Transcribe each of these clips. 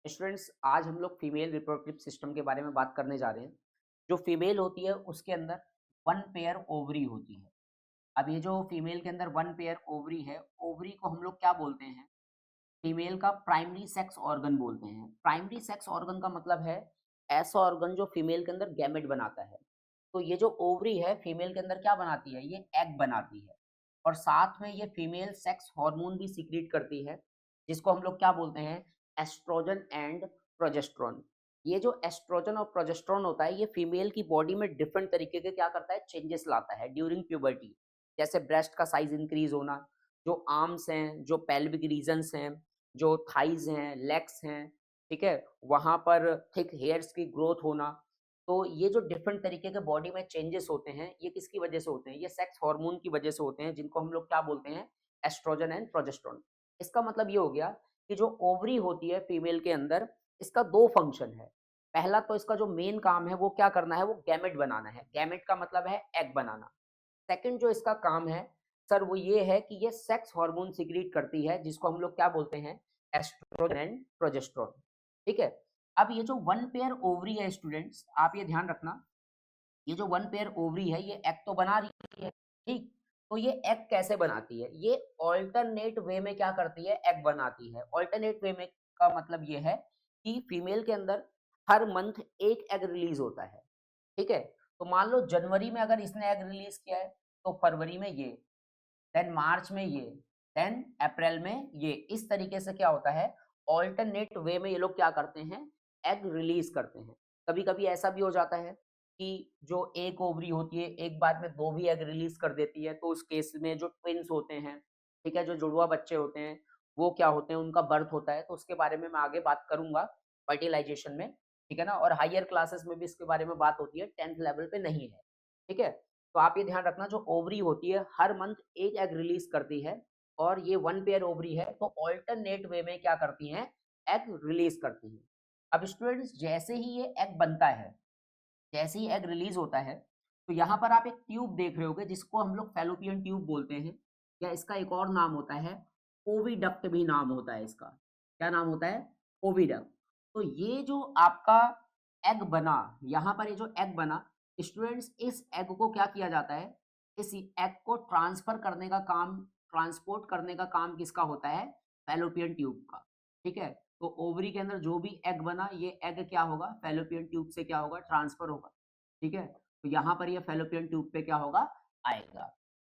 Students, आज हम लोग फीमेल रिप्रोडक्टिव सिस्टम के बारे में बात करने जा रहे हैं। जो फीमेल होती है उसके अंदर वन पेयर ओवरी होती है। अब ये जो फीमेल के अंदर वन पेयर ओवरी है, ओवरी को हम लोग क्या बोलते हैं? फीमेल का प्राइमरी सेक्स ऑर्गन बोलते हैं। प्राइमरी सेक्स ऑर्गन का मतलब है ऐसा ऑर्गन जो फीमेल के अंदर गैमेट बनाता है। तो ये जो ओवरी है फीमेल के अंदर क्या बनाती है? ये एग बनाती है। और साथ में ये फीमेल सेक्स हार्मोन भी सीक्रेट करती है, जिसको हम लोग क्या बोलते हैं? Oestrogen and progesterone. ये जो एस्ट्रोजन और प्रोजेस्टेरोन होता है, ये फीमेल की बॉडी में डिफरेंट तरीके के क्या करता है? चेंजेस लाता है ड्यूरिंग प्यूबर्टी। जैसे ब्रेस्ट का साइज इंक्रीज होना, जो आर्म्स हैं, जो पेल्विक रीजन्स हैं, जो थाइज हैं, लेग्स हैं, ठीक है, वहाँ पर थिक हेयर्स की ग्रोथ होना। तो ये जो डिफरेंट तरीके के बॉडी में चेंजेस होते हैं, ये किसकी वजह से होते हैं? ये सेक्स हार्मोन की वजह से होते हैं, जिनको हम लोग क्या बोलते हैं? Oestrogen and progesterone. इसका मतलब ये हो गया कि जो ओवरी होती है फीमेल के अंदर, इसका 2 फंक्शन है। पहला तो इसका जो मेन काम है वो क्या करना है? वो गैमेट बनाना है। गैमेट का मतलब है एग बनाना। सेकंड जो इसका काम है सर, वो ये है कि ये सेक्स हार्मोन सीक्रेट करती है, जिसको हम लोग क्या बोलते हैं? Oestrogen and progesterone. ठीक है। अब ये जो वन पेयर ओवरी है स्टूडेंट्स, आप ये ध्यान रखना, ये जो वन पेयर ओवरी है ये एग तो बना रही है, ठीक। तो ये एग कैसे बनाती है? ये ऑल्टरनेट वे में क्या करती है? एग बनाती है। ऑल्टरनेट वे में का मतलब ये है कि फीमेल के अंदर हर मंथ एक एग रिलीज होता है, ठीक है। तो मान लो जनवरी में अगर इसने एग रिलीज किया है, तो फरवरी में ये, देन मार्च में ये, देन अप्रैल में ये। इस तरीके से क्या होता है? ऑल्टरनेट वे में ये लोग क्या करते हैं? एग रिलीज करते हैं। कभी कभी ऐसा भी हो जाता है कि जो एक ओवरी होती है एक बार में 2 भी एग रिलीज कर देती है, तो उस केस में जो ट्विन्स होते हैं, ठीक है, जो जुड़वा बच्चे होते हैं, वो क्या होते हैं? उनका बर्थ होता है। तो उसके बारे में मैं आगे बात करूंगा फर्टिलाइजेशन में, ठीक है ना। और हायर क्लासेस में भी इसके बारे में बात होती है, 10th लेवल पे नहीं है, ठीक है। तो आप ये ध्यान रखना, जो ओवरी होती है हर मंथ एक एग रिलीज करती है, और ये वन पेयर ओवरी है, तो ऑल्टरनेट वे में क्या करती हैं? एग रिलीज करती हैं। अब स्टूडेंट्स, जैसे ही ये एग बनता है, जैसे ही एग रिलीज होता है, तो यहाँ पर आप एक ट्यूब देख रहे होगे, जिसको हम लोग फैलोपियन ट्यूब बोलते हैं, या इसका एक और नाम होता है ओविडक्ट भी नाम होता है इसका। क्या नाम होता है? ओविडक्ट। तो ये जो आपका एग बना, यहाँ पर ये जो एग बना स्टूडेंट्स, इस एग को क्या किया जाता है? इस एग को ट्रांसफर करने का काम, ट्रांसपोर्ट करने का काम किसका होता है? फैलोपियन ट्यूब का, ठीक है। तो ओवरी के अंदर जो भी एग बना, ये एग क्या होगा? फैलोपियन ट्यूब से क्या होगा? ट्रांसफर होगा, ठीक है। तो यहाँ पर ये फैलोपियन ट्यूब पे क्या होगा? आएगा,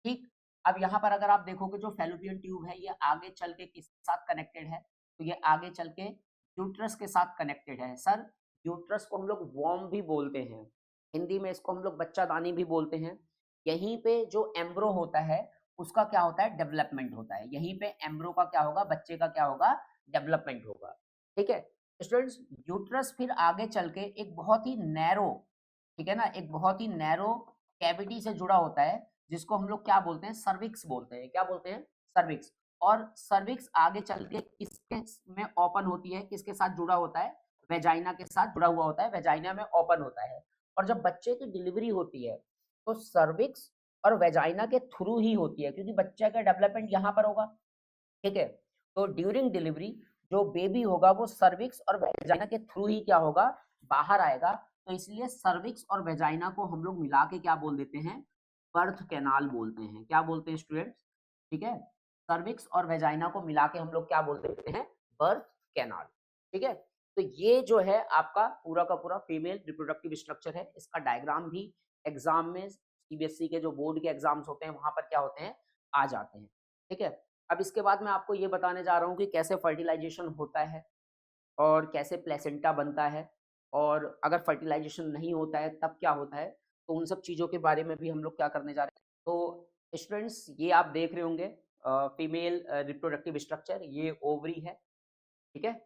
ठीक। अब यहाँ पर अगर आप देखोगे, जो फैलोपियन ट्यूब है ये आगे चल के किसके साथ कनेक्टेड है? तो ये आगे चल के यूट्रस के साथ कनेक्टेड है। सर, यूट्रस को हम लोग वॉर्म भी बोलते हैं, हिंदी में इसको हम लोग बच्चादानी भी बोलते हैं। यहीं पे जो एम्ब्रो होता है उसका क्या होता है? डेवलपमेंट होता है। यहीं पे एम्ब्रो का क्या होगा? बच्चे का क्या होगा? डेवलपमेंट होगा, ठीक है। स्टूडेंट्स, यूट्रस फिर आगे चल के एक बहुत ही नैरो, ठीक है ना, एक बहुत ही नैरो कैविटी से जुड़ा होता है, जिसको हम लोग क्या बोलते हैं? सर्विक्स बोलते हैं। क्या बोलते हैं? सर्विक्स। और सर्विक्स आगे चल के किसके में ओपन होती है? किसके साथ जुड़ा होता है? वेजाइना के साथ जुड़ा हुआ होता है, वेजाइना में ओपन होता है। और जब बच्चे की डिलीवरी होती है, तो सर्विक्स और वेजाइना के थ्रू ही होती है, क्योंकि बच्चे का डेवलपमेंट यहाँ पर होगा, ठीक है। तो ड्यूरिंग डिलीवरी जो बेबी होगा वो सर्विक्स और वेजाइना के थ्रू ही क्या होगा? बाहर आएगा। तो इसलिए सर्विक्स और वेजाइना को हम लोग मिला के क्या बोल देते हैं? बर्थ कैनाल बोलते हैं। क्या बोलते हैं स्टूडेंट्स? ठीक है, सर्विक्स और वेजाइना को मिला के हम लोग क्या बोल देते हैं? बर्थ कैनाल, ठीक है। तो ये जो है आपका पूरा का पूरा फीमेल रिप्रोडक्टिव स्ट्रक्चर है। इसका डायग्राम भी एग्जाम में, सीबीएसई के जो बोर्ड के एग्जाम्स होते हैं वहां पर क्या होते हैं? आ जाते हैं, ठीक है। अब इसके बाद मैं आपको ये बताने जा रहा हूँ कि कैसे फर्टिलाइजेशन होता है, और कैसे प्लेसेंटा बनता है, और अगर फर्टिलाइजेशन नहीं होता है तब क्या होता है। तो उन सब चीज़ों के बारे में भी हम लोग क्या करने जा रहे हैं। तो स्टूडेंट्स, ये आप देख रहे होंगे फीमेल रिप्रोडक्टिव स्ट्रक्चर, ये ओवरी है, ठीक है।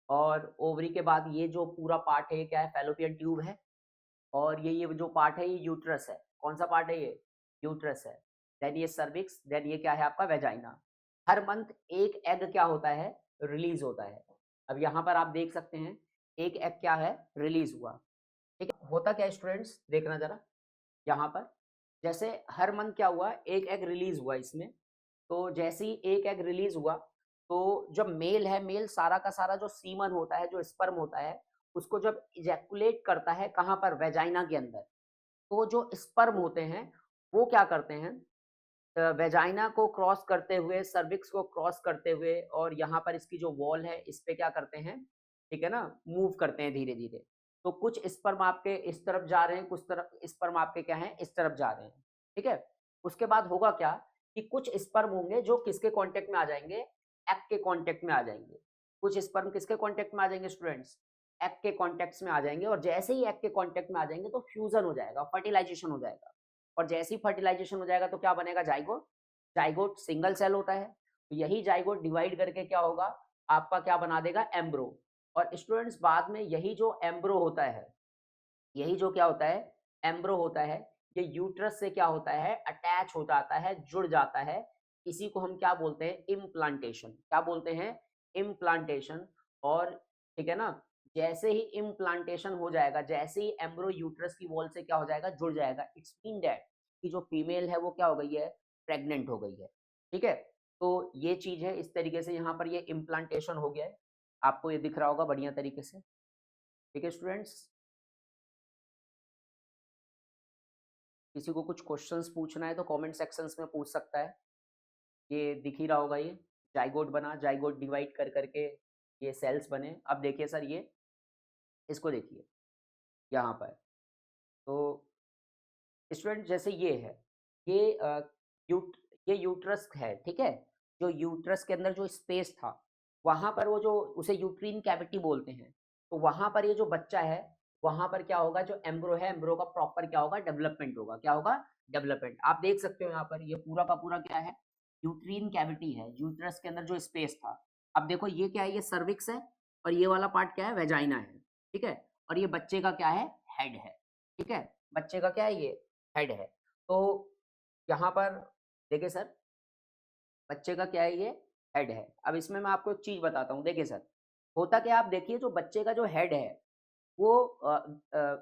और ओवरी के बाद ये जो पूरा पार्ट है ये क्या है? फैलोपियन ट्यूब है। और ये जो पार्ट है ये यूट्रस है। कौन सा पार्ट है ये? यूट्रस है। देन ये सर्विक्स, देन ये क्या है आपका? वेजाइना। हर मंथ एक एग क्या होता है? रिलीज होता है। अब यहाँ पर आप देख सकते हैं एक एग क्या है? रिलीज हुआ, ठीक है। होता क्या है स्टूडेंट्स, देखना जरा यहाँ पर, जैसे हर मंथ क्या हुआ? एक एग रिलीज हुआ इसमें। तो जैसे ही एक एग रिलीज हुआ, तो जब मेल है, मेल सारा का सारा जो सीमन होता है, जो स्पर्म होता है, उसको जब इजैकुलेट करता है कहाँ पर, वेजाइना के अंदर, तो जो स्पर्म होते हैं वो क्या करते हैं, वेजाइना को क्रॉस करते हुए, सर्विक्स को क्रॉस करते हुए, और यहाँ पर इसकी जो वॉल है इस पे क्या करते हैं, ठीक है ना, मूव करते हैं धीरे धीरे। तो कुछ स्पर्म आपके इस तरफ जा रहे हैं, कुछ तरफ स्पर्म आपके क्या है, इस तरफ जा रहे हैं, ठीक है। उसके बाद होगा क्या कि कुछ स्पर्म होंगे जो किसके कांटेक्ट में आ जाएंगे, एग के कांटेक्ट में आ जाएंगे। कुछ स्पर्म किसके कांटेक्ट में आ जाएंगे स्टूडेंट्स, एग के कांटेक्ट में आ जाएंगे, और जैसे ही एग के कांटेक्ट में आ जाएंगे तो फ्यूजन हो जाएगा, फर्टिलाइजेशन हो जाएगा, और जैसे ही फर्टिलाइजेशन हो जाएगा तो क्या बनेगा, जाइगोट। जाइगोट सिंगल सेल होता है, तो यही जाइगोट डिवाइड करके क्या होगा, आपका क्या बना देगा, एम्ब्रो। और स्टूडेंट्स बाद में यही जो एम्ब्रो होता है, यही जो क्या होता है, एम्ब्रो होता है, ये यूट्रस से क्या होता है, अटैच हो जाता है, जुड़ जाता है। इसी को हम क्या बोलते हैं, इम्प्लांटेशन। क्या बोलते हैं, इम्प्लांटेशन। और ठीक है ना, जैसे ही इम्प्लांटेशन हो जाएगा, जैसे ही एम्ब्रो यूट्रस की वॉल से क्या हो जाएगा, जुड़ जाएगा, इट्स मीन दैट कि जो फीमेल है वो क्या हो गई है, प्रेग्नेंट हो गई है, ठीक है। तो ये चीज है, इस तरीके से यहाँ पर ये इम्प्लांटेशन हो गया है, आपको ये दिख रहा होगा बढ़िया तरीके से, ठीक है स्टूडेंट्स। किसी को कुछ क्वेश्चंस पूछना है तो कमेंट सेक्शंस में पूछ सकता है। ये दिख ही रहा होगा, ये जाइगोट बना, जाइगोट डिवाइड कर करके ये सेल्स बने। अब देखिए सर, ये इसको देखिए यहाँ पर, तो स्टूडेंट जैसे ये है, ये यूट ये यूट्रस है, ठीक है। जो यूट्रस के अंदर जो स्पेस था, वहां पर वो जो उसे यूट्रीन कैविटी बोलते हैं, तो वहां पर ये जो बच्चा है, वहां पर क्या होगा, जो एम्ब्रो है, एम्ब्रो का प्रॉपर क्या होगा, डेवलपमेंट होगा। क्या होगा, डेवलपमेंट। आप देख सकते हो यहाँ पर ये पूरा का पूरा क्या है, यूट्रीन कैविटी है, यूट्रस के अंदर जो स्पेस था। अब देखो ये क्या है, ये सर्विक्स है, और ये वाला पार्ट क्या है, वेजाइना है, ठीक है। और ये बच्चे का क्या है, हेड है, ठीक है। बच्चे का क्या है, ये हेड है। तो यहाँ पर देखिए सर, बच्चे का क्या है, ये हेड है। अब इसमें मैं आपको एक चीज बताता हूँ, देखिए सर, होता क्या, आप देखिए जो बच्चे का जो हेड है वो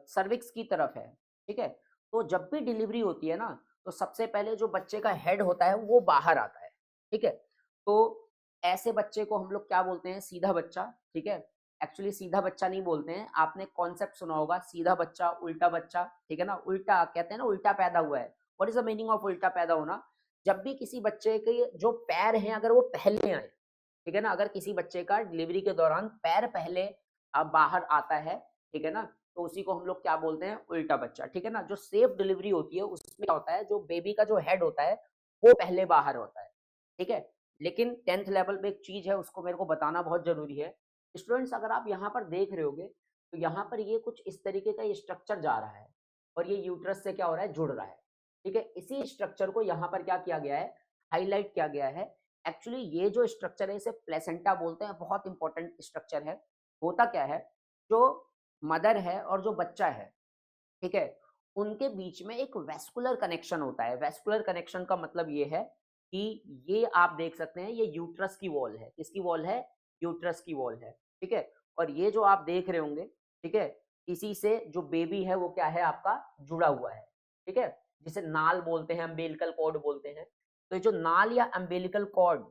सर्विक्स की तरफ है, ठीक है। तो जब भी डिलीवरी होती है ना, तो सबसे पहले जो बच्चे का हेड होता है वो बाहर आता है, ठीक है। तो ऐसे बच्चे को हम लोग क्या बोलते हैं, सीधा बच्चा, ठीक है। एक्चुअली सीधा बच्चा नहीं बोलते हैं, आपने कॉन्सेप्ट सुना होगा, सीधा बच्चा, उल्टा बच्चा, ठीक है ना। उल्टा कहते हैं ना, उल्टा पैदा हुआ है। What is the meaning of उल्टा पैदा होना, जब भी किसी बच्चे के जो पैर हैं अगर वो पहले आए, ठीक है ना, अगर किसी बच्चे का डिलीवरी के दौरान पैर पहले बाहर आता है, ठीक है ना, तो उसी को हम लोग क्या बोलते हैं, उल्टा बच्चा, ठीक है ना। जो सेफ डिलीवरी होती है उसमें क्या होता है, जो बेबी का जो हेड होता है वो पहले बाहर होता है, ठीक है। लेकिन 10th लेवल पे एक चीज है, उसको मेरे को बताना बहुत जरूरी है। स्टूडेंट्स अगर आप यहाँ पर देख रहे होगे, तो यहाँ पर ये कुछ इस तरीके का ये स्ट्रक्चर जा रहा है, और ये यूट्रस से क्या हो रहा है, जुड़ रहा है, ठीक है। इसी स्ट्रक्चर को यहाँ पर क्या किया गया है, हाईलाइट किया गया है। एक्चुअली ये जो स्ट्रक्चर है इसे प्लेसेंटा बोलते हैं, बहुत इंपॉर्टेंट स्ट्रक्चर है। होता क्या है, जो मदर है और जो बच्चा है, ठीक है, उनके बीच में एक वेस्कुलर कनेक्शन होता है। वेस्कुलर कनेक्शन का मतलब ये है कि ये आप देख सकते हैं, ये यूट्रस की वॉल है, किसकी वॉल है, यूट्रस की वॉल है, ठीक है। और ये जो आप देख रहे होंगे, ठीक है, इसी से जो बेबी है वो क्या है, आपका जुड़ा हुआ है, ठीक है, जिसे नाल बोलते हैं, अम्बिलिकल कॉर्ड बोलते हैं। तो ये जो नाल या अम्बिलिकल कॉर्ड,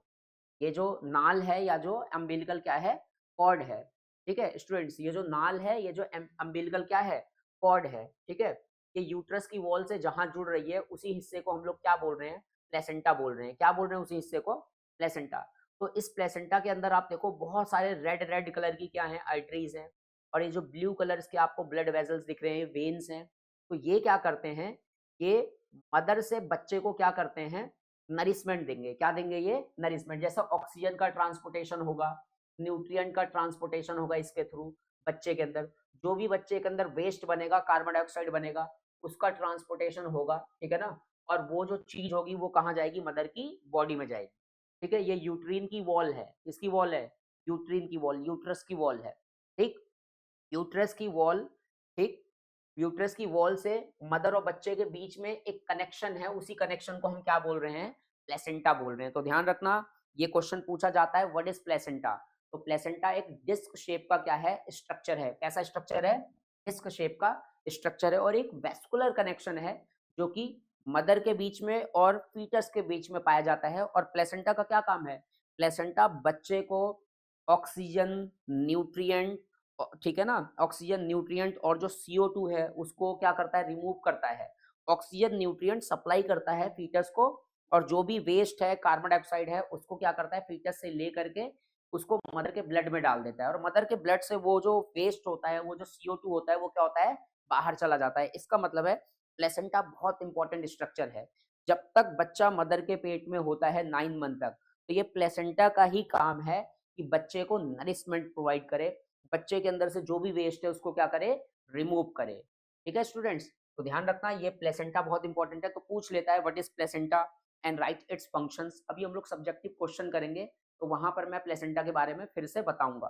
ये जो नाल है या जो अम्बिलिकल क्या है, कॉर्ड है, ठीक है स्टूडेंट्स। ये जो नाल है, ये जो अम्बिलिकल क्या है, कॉर्ड है, ठीक है। ये यूट्रस की वॉल से जहां जुड़ रही है उसी हिस्से को हम लोग क्या बोल रहे हैं, प्लेसेंटा बोल रहे हैं। क्या बोल रहे हैं उसी हिस्से को, प्लेसेंटा। तो इस प्लेसेंटा के अंदर आप देखो बहुत सारे रेड रेड कलर की क्या है, आर्टरीज हैं, और ये जो ब्लू कलर्स के आपको ब्लड वेजल्स दिख रहे हैं, वेन्स हैं। तो ये क्या करते हैं, ये मदर से बच्चे को क्या करते हैं, नरिशमेंट देंगे। क्या देंगे, ये नरिशमेंट। जैसा ऑक्सीजन का ट्रांसपोर्टेशन होगा, न्यूट्रिएंट का ट्रांसपोर्टेशन होगा इसके थ्रू बच्चे के अंदर, जो भी बच्चे के अंदर वेस्ट बनेगा, कार्बन डाइऑक्साइड बनेगा, उसका ट्रांसपोर्टेशन होगा, ठीक है ना। और वो जो चीज होगी वो कहाँ जाएगी, मदर की बॉडी में जाएगी, ठीक है। ये यूट्रीन की वॉल है, किसकी वॉल है, यूट्रीन की वॉल, यूट्रस की वॉल है, ठीक। यूट्रस की वॉल, ठीक। यूट्रस की वॉल से मदर और बच्चे के बीच में एक कनेक्शन है, उसी कनेक्शन को हम क्या बोल रहे हैं, प्लेसेंटा बोल रहे हैं। तो ध्यान रखना, ये क्वेश्चन पूछा जाता है, व्हाट इज प्लेसेंटा। तो प्लेसेंटा एक डिस्क शेप का क्या है, स्ट्रक्चर है। कैसा स्ट्रक्चर है, डिस्क शेप का स्ट्रक्चर है, और एक वेस्कुलर कनेक्शन है जो कि मदर के बीच में और फीटस के बीच में पाया जाता है। और प्लेसेंटा का क्या काम है, प्लेसेंटा बच्चे को ऑक्सीजन, न्यूट्रिएंट, ठीक है ना, ऑक्सीजन, न्यूट्रिएंट और जो CO2 है उसको क्या करता है, रिमूव करता है। ऑक्सीजन न्यूट्रिएंट सप्लाई करता है फीटस को, और जो भी वेस्ट है, कार्बन डाइऑक्साइड है, उसको क्या करता है, फीटस से ले करके उसको मदर के ब्लड में डाल देता है, और मदर के ब्लड से वो जो वेस्ट होता है, वो जो CO2 होता है, वो क्या होता है, बाहर चला जाता है। इसका मतलब है प्लेसेंटा बहुत इंपॉर्टेंट स्ट्रक्चर है। जब तक बच्चा मदर के पेट में होता है 9 मंथ तक, तो ये प्लेसेंटा का ही काम है कि बच्चे को नरिशमेंट प्रोवाइड करे, बच्चे के अंदर से जो भी वेस्ट है उसको क्या करे, रिमूव करे। ठीक है स्टूडेंट्स, तो ध्यान रखना ये प्लेसेंटा बहुत इंपॉर्टेंट है। तो पूछ लेता है what is placenta and right it's functions. अभी हम लोग सब्जेक्टिव क्वेश्चन करेंगे, तो वहां पर मैं प्लेसेंटा के बारे में फिर से बताऊंगा।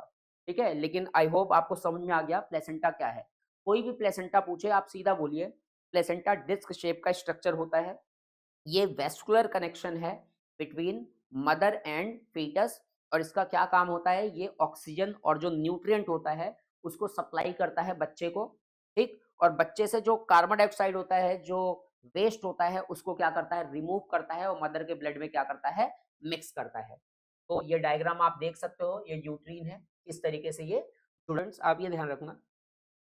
ठीक है, लेकिन आई होप आपको समझ में आ गया प्लेसेंटा क्या है। कोई भी प्लेसेंटा पूछे आप सीधा बोलिए प्लेसेंटा डिस्क शेप का स्ट्रक्चर होता है। ये वेस्कुलर कनेक्शन है बिटवीन मदर एंड फीटस, और इसका क्या काम होता है, ये ऑक्सीजन और जो न्यूट्रिएंट होता है उसको सप्लाई करता है बच्चे को। ठीक, और बच्चे से जो कार्बन डाइऑक्साइड होता है, जो वेस्ट होता है, उसको क्या करता है, रिमूव करता है, और मदर के ब्लड में क्या करता है, मिक्स करता है। तो ये डायग्राम आप देख सकते हो, ये यूट्रीन है, इस तरीके से ये। स्टूडेंट्स आप ये ध्यान रखना,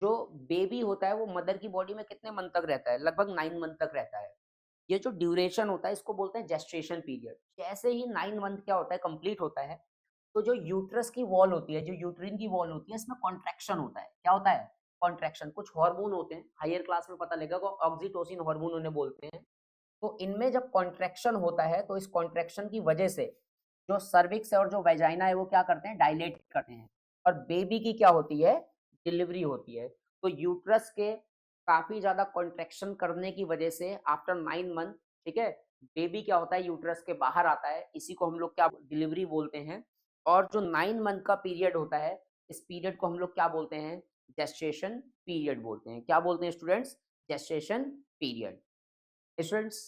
जो बेबी होता है वो मदर की बॉडी में कितने मंथ तक रहता है, लगभग 9 मंथ तक रहता है। ये जो ड्यूरेशन होता है इसको बोलते हैं जेस्टेशन पीरियड। जैसे ही 9 मंथ क्या होता है, कंप्लीट होता है, तो जो यूट्रस की वॉल होती है, जो यूट्रिन की वॉल होती है, इसमें कॉन्ट्रैक्शन होता है। क्या होता है, कॉन्ट्रैक्शन। कुछ हार्मोन होते हैं, हायर क्लास में पता लगेगा, ऑक्सीटोसिन हार्मोन उन्हें बोलते हैं। तो इनमें जब कॉन्ट्रैक्शन होता है, तो इस कॉन्ट्रैक्शन की वजह से जो सर्विक्स है और जो वेजाइना है वो क्या करते हैं, डायलेट करते हैं, और बेबी की क्या होती है, डिलीवरी होती है। तो यूट्रस के काफी ज्यादा कॉन्ट्रैक्शन करने की वजह से आफ्टर 9 मंथ, ठीक है, बेबी क्या होता है, यूट्रस के बाहर आता है। इसी को हम लोग क्या, डिलीवरी बोलते हैं। और जो 9 मंथ का पीरियड होता है, इस पीरियड को हम लोग क्या बोलते हैं, जेस्टेशन पीरियड बोलते हैं। क्या बोलते हैं स्टूडेंट्स, जेस्टेशन पीरियड। स्टूडेंट्स,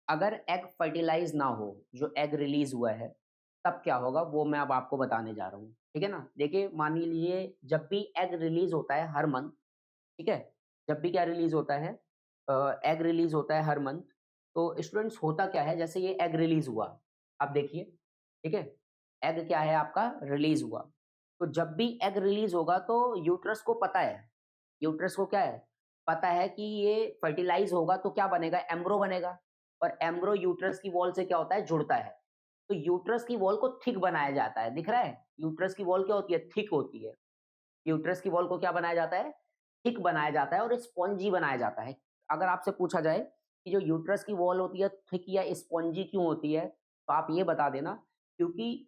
अगर एग फर्टिलाइज ना हो, जो एग रिलीज हुआ है, तब क्या होगा वो मैं अब आपको बताने जा रहा हूँ। ठीक है ना, देखिए मान लीजिए जब भी एग रिलीज होता है हर मंथ, ठीक है, जब भी क्या रिलीज होता है, एग रिलीज होता है हर मंथ, तो स्टूडेंट्स होता क्या है, जैसे ये एग रिलीज हुआ, आप देखिए, ठीक है, एग क्या है आपका, रिलीज हुआ। तो जब भी एग रिलीज होगा तो यूट्रस को पता है, यूट्रस को क्या है, पता है कि ये फर्टिलाइज होगा तो क्या बनेगा, एम्ब्रो बनेगा, और एम्ब्रो यूट्रस की वॉल से क्या होता है, जुड़ता है। तो यूट्रस की वॉल को थिक बनाया जाता है, दिख रहा है, यूट्रस की वॉल क्या होती है, थिक होती है। यूट्रस की वॉल को क्या बनाया जाता है, थिक बनाया जाता है, और स्पॉन्जी बनाया जाता है। अगर आपसे पूछा जाए कि जो यूट्रस की वॉल होती है थिक या स्पॉन्जी क्यों होती है, तो आप ये बता देना, क्योंकि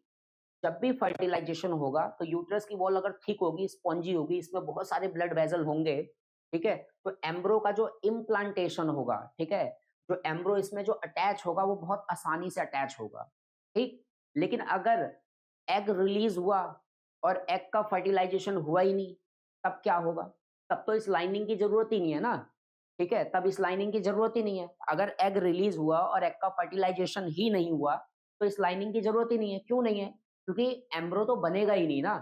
जब भी फर्टिलाइजेशन होगा तो यूट्रस की वॉल अगर थिक होगी, स्पॉन्जी होगी, इसमें बहुत सारे ब्लड वेसल होंगे, ठीक है, तो एम्ब्रो का जो इम्प्लांटेशन होगा, ठीक है, जो एम्ब्रो इसमें जो अटैच होगा वो बहुत आसानी से अटैच होगा। ठीक, लेकिन अगर एग रिलीज हुआ और एग का फर्टिलाइजेशन हुआ ही नहीं, तब क्या होगा, तब तो इस लाइनिंग की जरूरत ही नहीं है ना। ठीक है, तब इस लाइनिंग की जरूरत ही नहीं है। अगर एग रिलीज हुआ और एग का फर्टिलाइजेशन ही नहीं हुआ, तो इस लाइनिंग की जरूरत ही नहीं है। क्यों नहीं है, क्योंकि एम्ब्रो तो बनेगा ही नहीं ना।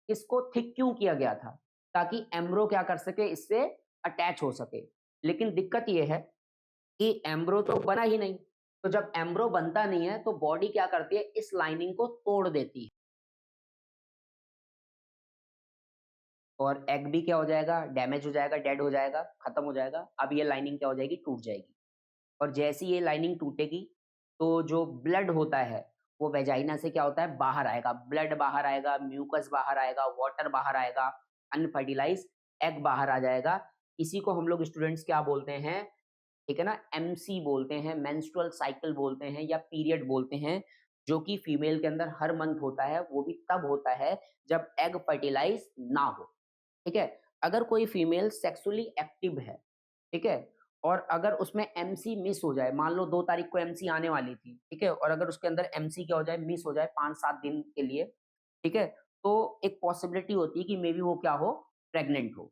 इसको थिक क्यों किया गया था, ताकि एम्ब्रो क्या कर सके, इससे अटैच हो सके। लेकिन दिक्कत ये है कि एम्ब्रो तो बना ही नहीं, तो जब एम्ब्रो बनता नहीं है तो बॉडी क्या करती है, इस लाइनिंग को तोड़ देती है, और एग भी क्या हो जाएगा, डैमेज हो जाएगा, डेड हो जाएगा, खत्म हो जाएगा। अब ये लाइनिंग क्या हो जाएगी, टूट जाएगी। और जैसी ये लाइनिंग टूटेगी, तो जो ब्लड होता है वो वेजाइना से क्या होता है, बाहर आएगा, ब्लड बाहर आएगा, म्यूकस बाहर आएगा, वाटर बाहर आएगा, अनफर्टिलाइज एग बाहर आ जाएगा। इसी को हम लोग स्टूडेंट्स क्या बोलते हैं, ठीक है ना, एमसी बोलते हैं, मेंस्ट्रुअल साइकिल बोलते हैं, या पीरियड बोलते हैं, जो कि फीमेल के अंदर हर मंथ होता है। वो भी तब होता है जब एग फर्टिलाइज ना हो। ठीक है, अगर कोई फीमेल सेक्सुअली एक्टिव है, ठीक है, और अगर उसमें एमसी मिस हो जाए, मान लो 2 तारीख को एमसी आने वाली थी, ठीक है, और अगर उसके अंदर एमसी क्या हो जाए, मिस हो जाए 5-7 दिन के लिए, ठीक है, तो एक पॉसिबिलिटी होती है कि मे बी वो क्या हो, प्रेग्नेंट हो।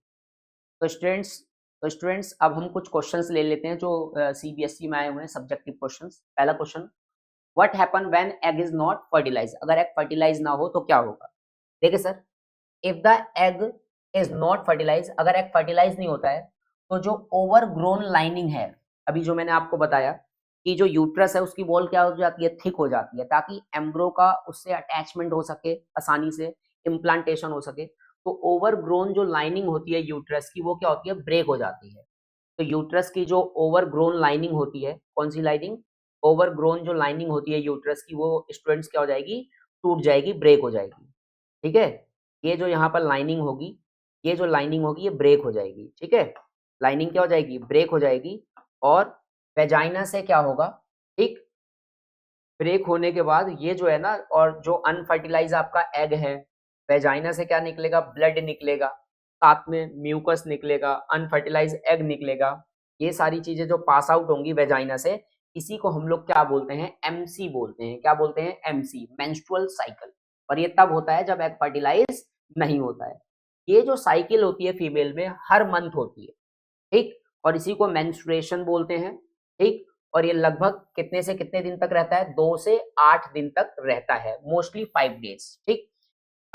तो स्टूडेंट्स अब हम कुछ क्वेश्चंस ले लेते हैं जो सीबीएसई में आए हुए हैं, सब्जेक्टिव क्वेश्चंस। पहला question, what happen when egg is not fertilise, अगर एग फर्टिलाइज ना हो तो क्या होगा। देखिए sir, if the egg is not fertilise, अगर एग फर्टिलाइज नहीं होता है, तो जो ओवरग्रोन लाइनिंग है, अभी जो मैंने आपको बताया कि जो यूट्रस है उसकी वॉल क्या हो जाती है, थिक हो जाती है, ताकि एम्ब्रो का उससे अटैचमेंट हो सके, आसानी से इम्प्लांटेशन हो सके। तो ओवरग्रोन जो लाइनिंग होती है यूट्रस की वो क्या होती है, ब्रेक हो जाती है। तो यूट्रस की जो ओवरग्रोन लाइनिंग होती है, कौन सी लाइनिंग, ओवरग्रोन जो लाइनिंग होती है यूट्रस की, वो स्टूडेंट्स क्या हो जाएगी, टूट जाएगी, ब्रेक हो जाएगी। ठीक है, ये जो यहाँ पर लाइनिंग होगी, ये जो लाइनिंग होगी ये ब्रेक हो जाएगी। ठीक है, लाइनिंग क्या हो जाएगी, ब्रेक हो जाएगी। और वेजाइना से क्या होगा, ठीक, ब्रेक होने के बाद ये जो है ना, और जो अनफर्टिलाइज आपका एग है, वेजाइना से क्या निकलेगा, ब्लड निकलेगा, साथ में म्यूकस निकलेगा, अनफर्टिलाइज एग निकलेगा। ये सारी चीजें जो पास आउट होंगी वेजाइना से, इसी को हम लोग क्या बोलते हैं, एमसी बोलते हैं। क्या बोलते हैं, एमसी, मेंस्ट्रुअल साइकिल। और ये तब होता है जब एग फर्टिलाइज नहीं होता है। ये जो साइकिल होती है फीमेल में हर मंथ होती है, ठीक, और इसी को मेंस्ट्रुएशन बोलते हैं। ठीक, और ये लगभग कितने से कितने दिन तक रहता है, 2 से 8 दिन तक रहता है, मोस्टली 5 डेज। ठीक,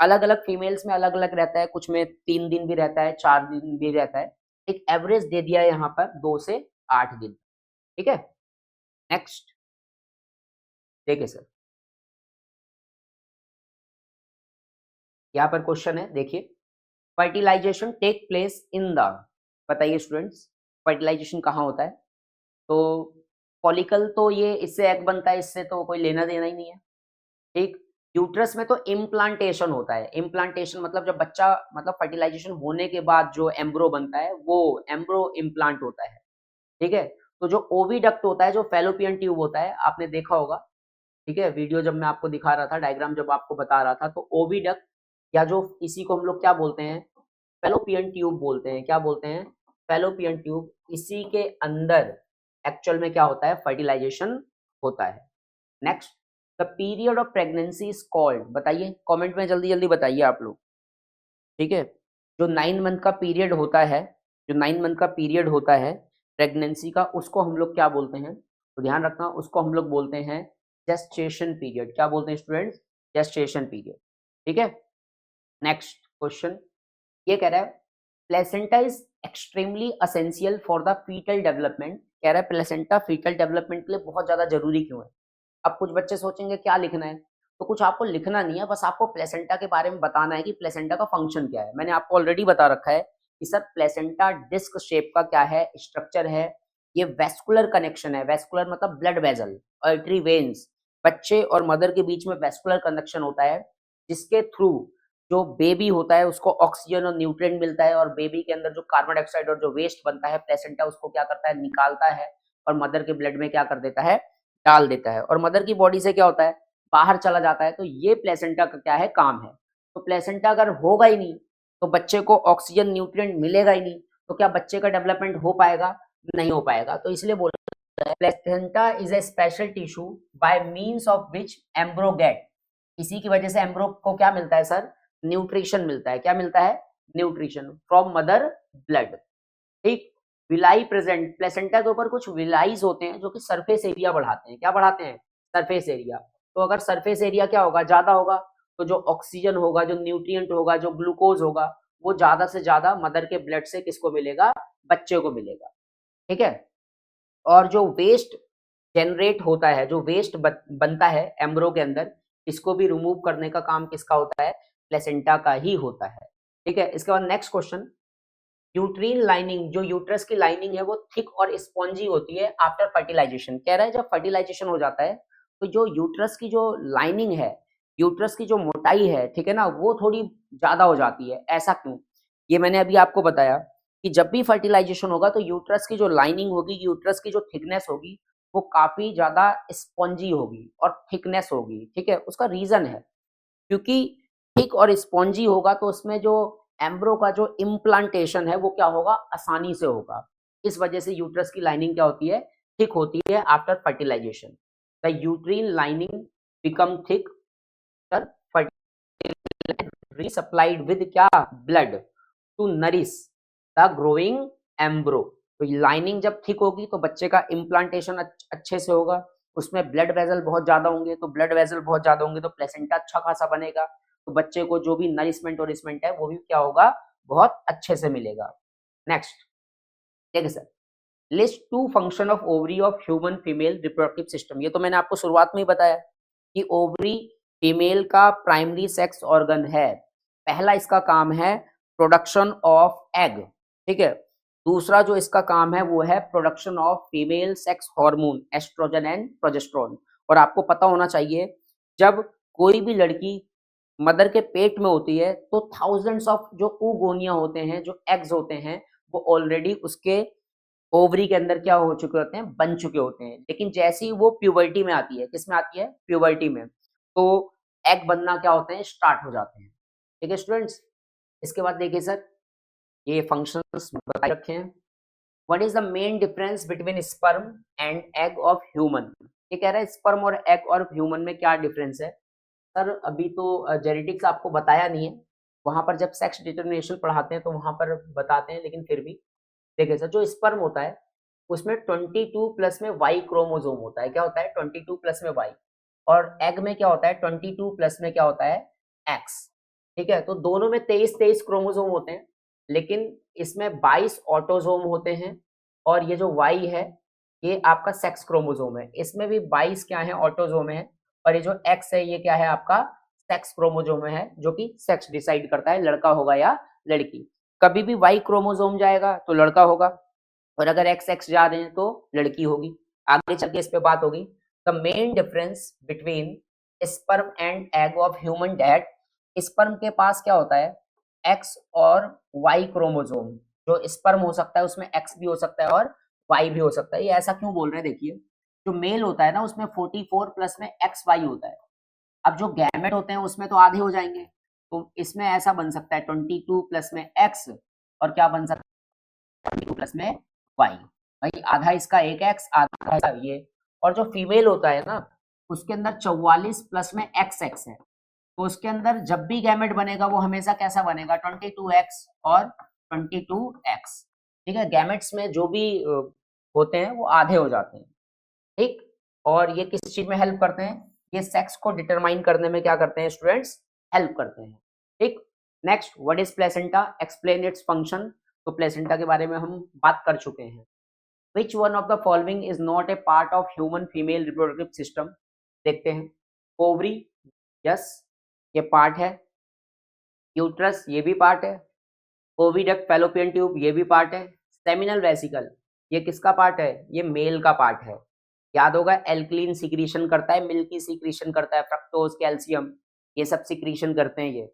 अलग अलग फीमेल्स में अलग अलग रहता है, कुछ में 3 दिन भी रहता है, 4 दिन भी रहता है। एक एवरेज दे दिया है यहाँ पर 2 से 8 दिन। ठीक है, नेक्स्ट देखिए सर, यहाँ पर क्वेश्चन है, देखिए, fertilisation take place in the, बताइए स्टूडेंट्स, फर्टिलाइजेशन कहाँ होता है। तो फॉलिकल तो ये, इससे एग बनता है, इससे तो कोई लेना देना ही नहीं है। ठीक, यूट्रस में तो इम्प्लांटेशन होता है। इम्प्लांटेशन मतलब जब बच्चा, मतलब फर्टिलाइजेशन होने के बाद जो एम्ब्रो बनता है वो एम्ब्रो इम्प्लांट होता है। ठीक है, तो जो ओविडक्ट होता है, जो फैलोपियन ट्यूब होता है, आपने देखा होगा। ठीक है, वीडियो जब मैं आपको दिखा रहा था, डायग्राम जब आपको बता रहा था, तो ओविडक्ट या जो इसी को हम लोग क्या बोलते हैं, फैलोपियन ट्यूब बोलते हैं। क्या बोलते हैं, फैलोपियन ट्यूब। इसी के अंदर एक्चुअल में क्या होता है, फर्टिलाइजेशन होता है। Next, the period of pregnancy is called, बताइए कमेंट में जल्दी जल्दी बताइए आप लोग। ठीक है, जो 9 मंथ का पीरियड होता है, जो 9 मंथ का पीरियड होता है प्रेगनेंसी का, उसको हम लोग क्या बोलते हैं, तो ध्यान रखना, उसको हम लोग बोलते हैं जेस्टेशन पीरियड। क्या बोलते हैं स्टूडेंट्स, जेस्टेशन पीरियड। ठीक है, नेक्स्ट क्वेश्चन ये कह रहा है, placenta is extremely essential for the foetal development. कह रहा है प्लेसेंटा फीटल डेवलपमेंट के लिए बहुत ज्यादा जरूरी क्यों है। अब कुछ बच्चे सोचेंगे क्या लिखना है, तो कुछ आपको लिखना नहीं है, बस आपको प्लेसेंटा के बारे में बताना है कि प्लेसेंटा का फंक्शन क्या है। मैंने आपको ऑलरेडी बता रखा है कि सर प्लेसेंटा डिस्क शेप का क्या है, स्ट्रक्चर है। ये वेस्कुलर कनेक्शन है, वेस्कुलर मतलब ब्लड वेजल, आर्टरी वेन्स, बच्चे और मदर के बीच में वेस्कुलर कनेक्शन होता है, जिसके थ्रू जो बेबी होता है उसको ऑक्सीजन और न्यूट्रिएंट मिलता है, और बेबी के अंदर जो कार्बन डाइऑक्साइड और जो वेस्ट बनता है, प्लेसेंटा उसको क्या करता है, निकालता है, और मदर के ब्लड में क्या कर देता है, डाल देता है, और मदर की बॉडी से क्या होता है, बाहर चला जाता है। तो ये प्लेसेंटा का क्या है, काम है। तो प्लेसेंटा अगर होगा ही नहीं तो बच्चे को ऑक्सीजन न्यूट्रिएंट मिलेगा ही नहीं, तो क्या बच्चे का डेवलपमेंट हो पाएगा, नहीं हो पाएगा। तो इसलिए बोला है placenta is a special tissue by means of which embryo get, इसी की वजह से एम्ब्रो को क्या मिलता है सर, न्यूट्रिशन मिलता है। क्या मिलता है, न्यूट्रिशन फ्रॉम मदर ब्लड। ठीक, विलाई प्रेजेंट, प्लेसेंटा के ऊपर कुछ विलाईज होते हैं जो कि सरफेस एरिया बढ़ाते हैं। क्या बढ़ाते हैं, सरफेस एरिया। तो अगर सरफेस एरिया क्या होगा, ज्यादा होगा, तो जो ऑक्सीजन होगा, जो न्यूट्रिएंट होगा, जो ग्लूकोज होगा, वो ज्यादा से ज्यादा मदर के ब्लड से किसको मिलेगा, बच्चे को मिलेगा। ठीक है, और जो वेस्ट जनरेट होता है, जो वेस्ट बनता है एम्ब्रो के अंदर, इसको भी रिमूव करने का काम किसका होता है, प्लेसेंटा का ही होता है। ठीक है, इसके बाद नेक्स्ट क्वेश्चन, यूट्रीन लाइनिंग, जो यूट्रस की लाइनिंग है वो थिक और स्पॉन्जी होती है आफ्टर फर्टिलाइजेशन। कह रहा है जब फर्टिलाइजेशन हो जाता है तो जो यूट्रस की जो लाइनिंग है, यूट्रस की जो मोटाई है, ठीक है ना, वो थोड़ी ज्यादा हो जाती है। ऐसा क्यों, ये मैंने अभी आपको बताया कि जब भी फर्टिलाइजेशन होगा तो यूट्रस की जो लाइनिंग होगी, यूट्रस की जो थिकनेस होगी, वो काफी ज्यादा स्पॉन्जी होगी और थिकनेस होगी। ठीक है, उसका रीजन है क्योंकि थिक और स्पॉन्जी होगा तो उसमें जो एम्ब्रो का जो इम्प्लांटेशन है वो क्या होगा, आसानी से होगा। इस वजह से यूट्रस की लाइनिंग क्या होती है, थिक होती है after fertilisation. The uterine lining become thick supplied with क्या, blood to nourish the growing embryo. तो लाइनिंग जब थिक होगी तो बच्चे का इम्प्लांटेशन अच्छे से होगा, उसमें ब्लड वेजल बहुत ज्यादा होंगे, तो ब्लड वेजल बहुत ज्यादा होंगे तो प्लेसेंटा अच्छा खासा बनेगा, तो बच्चे को जो भी नरिशमेंट और रिसमेंट है वो भी क्या होगा, बहुत अच्छे से मिलेगा। नेक्स्ट देखिए sir, list 2 function of ovary of human female reproductive system. ये तो मैंने आपको शुरुआत में ही बताया कि ओवरी फीमेल का प्राइमरी सेक्स ऑर्गन है। पहला इसका काम है प्रोडक्शन ऑफ एग, ठीक है। दूसरा जो इसका काम है वो है production of female sex hormone oestrogen and progesterone. और आपको पता होना चाहिए जब कोई भी लड़की मदर के पेट में होती है तो थाउजेंड्स ऑफ जो oogonia होते हैं, जो एग्स होते हैं, वो ऑलरेडी उसके ओवरी के अंदर क्या हो चुके होते हैं, बन चुके होते हैं। लेकिन जैसे ही वो प्यूबर्टी में आती है, किस में आती है, प्यूबर्टी में, तो एग बनना क्या होते हैं, स्टार्ट हो जाते हैं। ठीक है स्टूडेंट्स, इसके बाद देखिए सर, ये फंक्शंस बताए रखे हैं। What is the main difference between sperm and egg of human. ये कह रहा है स्पर्म और एग और ह्यूमन में क्या डिफरेंस है। सर अभी तो जेनेटिक्स आपको बताया नहीं है, वहां पर जब सेक्स डिटरमिनेशन पढ़ाते हैं तो वहां पर बताते हैं, लेकिन फिर भी देखिए सर, जो स्पर्म होता है उसमें 22 प्लस में वाई क्रोमोजोम होता है। क्या होता है, 22 प्लस में वाई। और एग में क्या होता है, 22 प्लस में क्या होता है, एक्स। ठीक है, तो दोनों में 23 क्रोमोजोम होते हैं, लेकिन इसमें 22 ऑटोजोम होते हैं। और ये जो वाई है ये आपका सेक्स क्रोमोजोम है, इसमें भी 22 क्या है, ऑटोजोम है। और ये जो एक्स है ये क्या है, आपका सेक्स क्रोमोजोम है, जो कि सेक्स डिसाइड करता है लड़का होगा या लड़की। कभी भी वाई क्रोमोजोम जाएगा तो लड़का होगा, और अगर एक्स एक्स जा रहे हैं तो लड़की होगी। आगे चल के इस पे बात होगी। The main difference between sperm and egg of human dad. Sperm के पास क्या होता है, एक्स और वाई क्रोमोजोम। जो स्पर्म हो सकता है उसमें एक्स भी हो सकता है और वाई भी हो सकता है। ये ऐसा क्यों बोल रहे हैं, देखिए जो मेल होता है ना उसमें 44 प्लस में एक्स वाई होता है। अब जो गैमेट होते हैं उसमें तो आधे हो जाएंगे, तो इसमें ऐसा बन सकता है 22 प्लस में एक्स, और क्या बन सकता है 22 प्लस में वाई। भाई आधा इसका एक एक्स, आधा इसका ये। और जो फीमेल होता है ना उसके अंदर 44 प्लस में एक्स एक्स है, तो उसके अंदर जब भी गैमेट बनेगा वो हमेशा कैसा बनेगा, 22x और 22x। ठीक है, गैमेट्स में जो भी होते हैं वो आधे हो जाते हैं। ठीक, और ये किस चीज में हेल्प करते हैं, ये सेक्स को डिटरमाइन करने में क्या करते हैं स्टूडेंट्स, हेल्प करते हैं। ठीक, next, what is placenta, explain its function. तो प्लेसेंटा के बारे में हम बात कर चुके हैं। Which one of the following is not a part of human female reproductive system. देखते हैं, ओवरी, यस ये पार्ट है। यूट्रस ये भी पार्ट है। ओविडक्ट फैलोपियन ट्यूब ये भी पार्ट है। सेमिनल वेसिकल ये किसका पार्ट है, ये मेल का पार्ट है। याद होगा एल्कलीन सिक्रीशन करता है, मिल्की सिक्रीशन करता है, फ्रक्टोज, कैल्शियम, ये सब सिक्रीशन करते हैं ये।